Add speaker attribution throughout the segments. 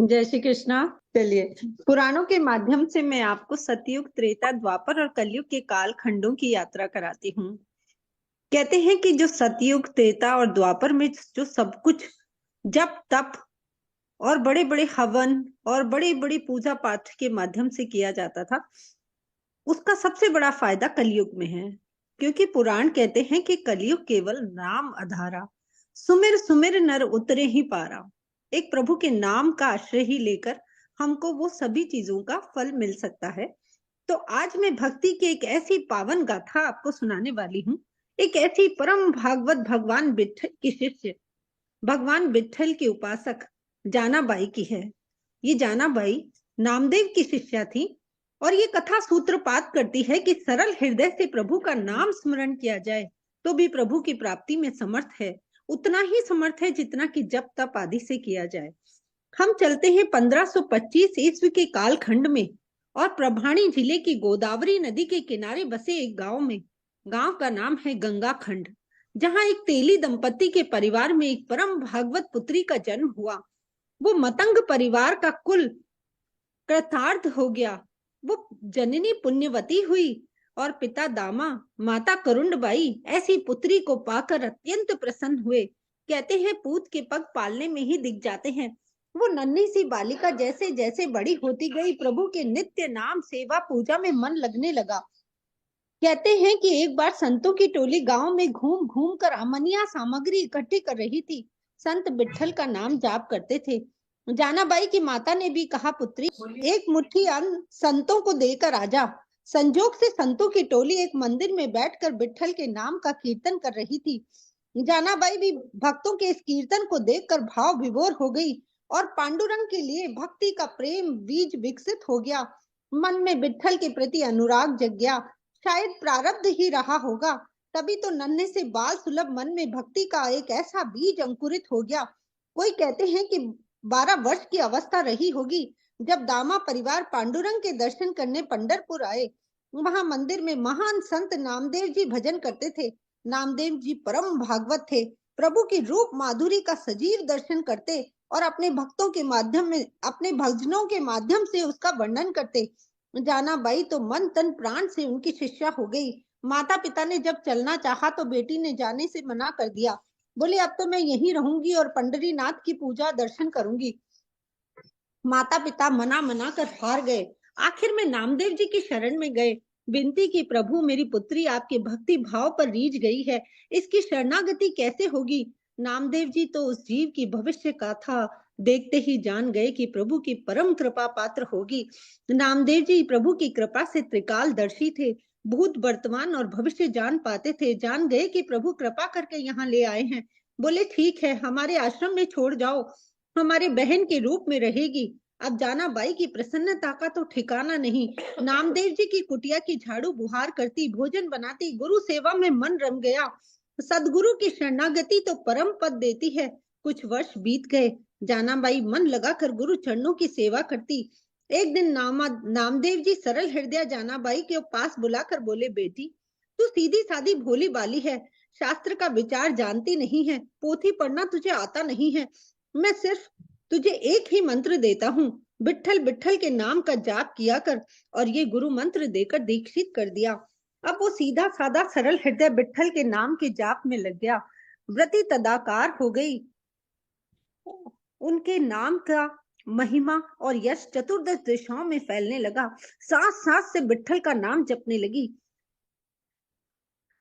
Speaker 1: जय श्री कृष्णा। चलिए, पुराणों के माध्यम से मैं आपको सतयुग, त्रेता, द्वापर और कलयुग के काल खंडों की यात्रा कराती हूँ। कहते हैं कि जो सतयुग, त्रेता और द्वापर में जो सब कुछ जप तप और बड़े बड़े हवन और बड़ी बड़ी पूजा पाठ के माध्यम से किया जाता था, उसका सबसे बड़ा फायदा कलयुग में है। क्योंकि पुराण कहते हैं कि कलयुग केवल नाम आधारा, सुमिर सुमिर नर उतरे ही पारा। एक प्रभु के नाम का आश्रय ही लेकर हमको वो सभी चीजों का फल मिल सकता है। तो आज मैं भक्ति की एक ऐसी पावन गाथा आपको सुनाने वाली हूँ। एक ऐसी परम भागवत भगवान विठल की शिष्य, भगवान विठल की उपासक जानाबाई की है। ये जानाबाई नामदेव की शिष्या थी और ये कथा सूत्रपात करती है कि सरल हृदय से प्रभु का नाम स्मरण किया जाए तो भी प्रभु की प्राप्ति में समर्थ है, उतना ही समर्थ है जितना कि जप तप आदि से किया जाए। हम चलते हैं 1525 ईस्वी के कालखंड में और प्रभाणी जिले की गोदावरी नदी के किनारे बसे एक गांव में। गांव का नाम है गंगा खंड, जहां एक तेली दंपति के परिवार में एक परम भागवत पुत्री का जन्म हुआ। वो मतंग परिवार का कुल कृतार्थ हो गया। वो जननी पुण्यवती हुई और पिता दामा, माता करुणबाई ऐसी पुत्री को पाकर अत्यंत प्रसन्न हुए। कहते हैं पूत के पग पालने में ही दिख जाते हैं। वो नन्ही सी बालिका जैसे जैसे बड़ी होती गई, प्रभु के नित्य नाम सेवा पूजा में मन लगने लगा। कहते हैं कि एक बार संतों की टोली गांव में घूम घूम कर अमनिया सामग्री इकट्ठी कर रही थी। संत विठल का नाम जाप करते थे। जानाबाई की माता ने भी कहा, पुत्री एक मुट्ठी अन्न संतों को देकर आजा। संजोग से संतों की टोली एक मंदिर में बैठकर विठल के नाम का कीर्तन कर रही थी। जानाबाई भी भक्तों के इस कीर्तन को देखकर भाव विभोर हो गई और पांडुरंग के लिए भक्ति का प्रेम बीज विकसित हो गया। मन में विठल के प्रति अनुराग जग गया। शायद प्रारब्ध ही रहा होगा, तभी तो नन्हे से बाल सुलभ मन में भक्ति का एक ऐसा बीज अंकुरित हो गया। कोई कहते हैं कि 12 वर्ष की अवस्था रही होगी जब दामा परिवार पांडुरंग के दर्शन करने पंढरपुर आए। वहां मंदिर में महान संत नामदेव जी भजन करते थे। नामदेव जी परम भागवत थे। प्रभु की रूप माधुरी का सजीव दर्शन करते और अपने भक्तों के माध्यम में, अपने भजनों के माध्यम से उसका वर्णन करते। जानाबाई तो मन तन प्राण से उनकी शिष्या हो गई। माता पिता ने जब चलना चाहा तो बेटी ने जाने से मना कर दिया। बोले अब तो मैं यहीं रहूंगी और पंडरीनाथ की पूजा दर्शन करूंगी। माता पिता मना मना कर हार गए। आखिर में नामदेव जी की शरण में गए। विनती की, प्रभु मेरी पुत्री आपके भक्ति भाव पर रीझ गई है, इसकी शरणागति कैसे होगी। नामदेव जी तो उस जीव की भविष्य गाथा देखते ही जान गए कि प्रभु की परम कृपा पात्र होगी। नामदेव जी प्रभु की कृपा से त्रिकालदर्शी थे। भूत वर्तमान और भविष्य जान पाते थे। जान गए कि प्रभु कृपा करके यहाँ ले आए हैं। बोले ठीक है, हमारे आश्रम में छोड़ जाओ, हमारे बहन के रूप में रहेगी। अब जानाबाई की प्रसन्नता का तो ठिकाना नहीं। नामदेव जी की कुटिया की झाड़ू बुहार करती, भोजन बनाती, गुरु सेवा में मन रम गया। सदगुरु की शरणागति तो परम पद देती है। कुछ वर्ष बीत गए। जानाबाई मन लगाकर गुरु चरणों की सेवा करती। एक दिन नामदेव जी सरल हृदय जानाबाई के पास बुलाकर बोले, बेटी तू सीधी सादी भोली बाली है, शास्त्र का विचार जानती नहीं है, पोथी पढ़ना तुझे आता नहीं है। मैं सिर्फ तुझे एक ही मंत्र देता हूँ, विठल विठल के नाम का जाप किया कर। और ये गुरु मंत्र देकर दीक्षित कर दिया। अब वो सीधा साधा सरल हृदय विठल के नाम के जाप में लग गया। व्रती तदाकार हो गई। उनके नाम का महिमा और यश चतुर्दश दिशाओं में फैलने लगा। सांस सांस से विठल का नाम जपने लगी।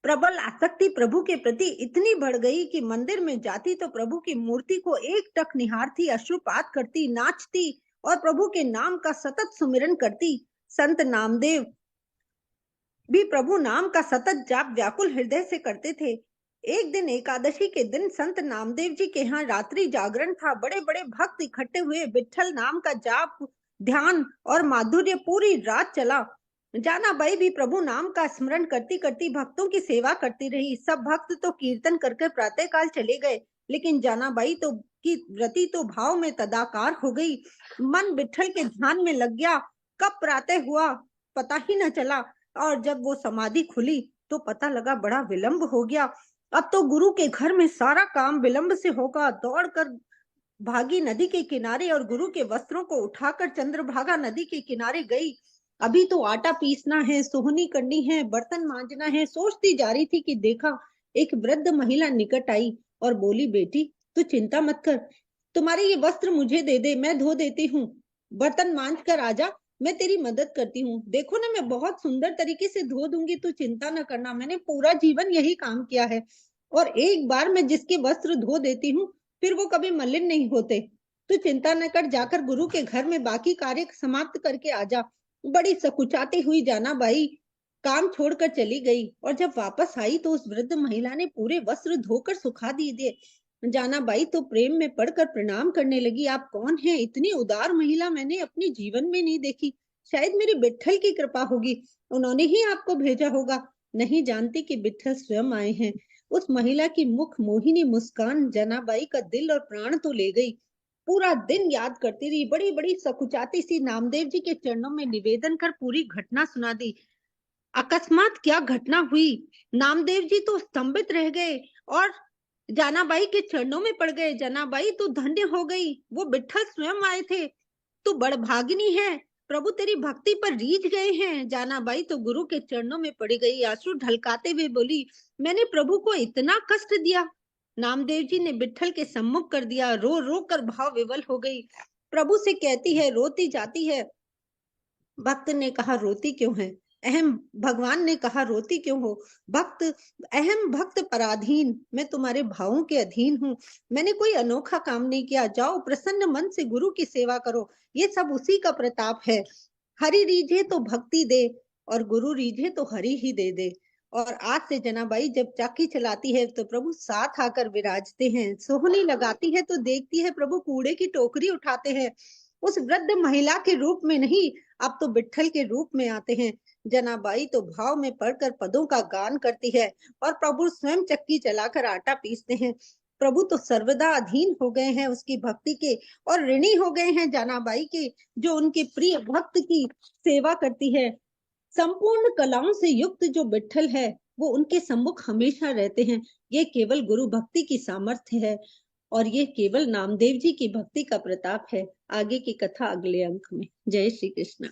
Speaker 1: प्रबल आसक्ति प्रभु के प्रति इतनी बढ़ गई कि मंदिर में जाती तो प्रभु की मूर्ति को एक टक निहारती, अश्रुपात करती, नाचती और प्रभु के नाम का सतत सुमिरन करती। संत नामदेव भी प्रभु नाम का सतत जाप व्याकुल हृदय से करते थे। एक दिन एकादशी के दिन संत नामदेव जी के यहाँ रात्रि जागरण था। बड़े बड़े भक्त इकट्ठे हुए। विठल नाम का जाप, ध्यान और माधुर्य पूरी रात चला। जानाबाई भी प्रभु नाम का स्मरण करती करती भक्तों की सेवा करती रही। सब भक्त तो कीर्तन करके प्रातःकाल चले गए, लेकिन जानाबाई तो की व्रती तो भाव में तदाकार हो गई। मन विठल के ध्यान में लग गया। कब प्रातः हुआ पता ही न चला और जब वो समाधि खुली तो पता लगा बड़ा विलंब हो गया। अब तो गुरु के घर में सारा काम विलंब से होगा। दौड़कर भागी नदी के किनारे और गुरु के वस्त्रों को उठाकर चंद्रभागा नदी के किनारे गई। अभी तो आटा पीसना है, सोहनी करनी है, बर्तन मांजना है, सोचती जा रही थी कि देखा एक वृद्ध महिला निकट आई और बोली, बेटी तू चिंता मत कर, तुम्हारे ये वस्त्र मुझे दे दे, मैं धो देती हूँ। बर्तन मांज कर आजा, मैं तेरी मदद करती हूँ। देखो ना, मैं बहुत सुंदर तरीके से धो दूंगी, तू चिंता न करना, मैंने पूरा जीवन यही काम किया है और एक बार मैं जिसके वस्त्र धो देती हूँ फिर वो कभी मलिन नहीं होते। तू चिंता न कर, जाकर गुरु के घर में बाकी कार्य समाप्त करके आ जा। बड़ी सकुचाती हुई जाना बाई काम छोड़कर चली गई और जब वापस आई तो उस वृद्ध महिला ने पूरे वस्त्र धोकर सुखा दिए। जाना बाई तो प्रेम में पड़कर प्रणाम करने लगी, आप कौन हैं? इतनी उदार महिला मैंने अपने जीवन में नहीं देखी, शायद मेरी बिट्ठल की कृपा होगी, उन्होंने ही आपको भेजा होगा। नहीं जानती कि बिट्ठल स्वयं आए हैं। उस महिला की मुख मोहिनी मुस्कान जनाबाई का दिल और प्राण तो ले गई। पूरा दिन याद करती रही, बड़ी बड़ी सकुचाती सी नामदेव जी के चरणों में निवेदन कर पूरी घटना सुना दी। अकस्मात क्या घटना हुई, नामदेव जी तो स्तंभित रह गए और जनाबाई के चरणों में पड़ गए। जनाबाई तो धन्य हो गई, वो बिट्ठल स्वयं आए थे। तू बड़भागिनी है, प्रभु तेरी भक्ति पर रीझ गए हैं। जनाबाई तो गुरु के चरणों में पड़ी गई, आंसू ढलकाते हुए बोली, मैंने प्रभु को इतना कष्ट दिया। नामदेव जी ने बिट्ठल के सम्मुख कर दिया, रो रो कर भाव विवल हो गई। प्रभु से कहती है, रोती जाती है। भक्त ने कहा, रोती क्यों है? अहम भगवान ने कहा, रोती क्यों हो? भक्त अहम भक्त पराधीन, मैं तुम्हारे भावों के अधीन हूँ। मैंने कोई अनोखा काम नहीं किया, जाओ प्रसन्न मन से गुरु की सेवा करो, ये सब उसी का प्रताप है। हरि रीझे तो भक्ति दे और गुरु रीझे तो हरि ही दे दे। और आज से जनाबाई जब चाकी चलाती है तो प्रभु साथ आकर विराजते हैं, सोहनी लगाती है तो देखती है प्रभु कूड़े की टोकरी उठाते हैं। उस वृद्ध महिला के रूप में नहीं, अब तो बिट्ठल के रूप में आते हैं। जनाबाई तो भाव में पड़कर पदों का गान करती है और प्रभु स्वयं चक्की चलाकर आटा पीसते हैं। प्रभु तो सर्वदा अधीन हो गए हैं उसकी भक्ति के और ऋणी हो गए हैं जनाबाई के, जो उनके प्रिय भक्त की सेवा करती है। संपूर्ण कलाओं से युक्त जो बिट्ठल है वो उनके सम्मुख हमेशा रहते हैं। ये केवल गुरु भक्ति की सामर्थ्य है और ये केवल नामदेव जी की भक्ति का प्रताप है। आगे की कथा अगले अंक में। जय श्री कृष्ण।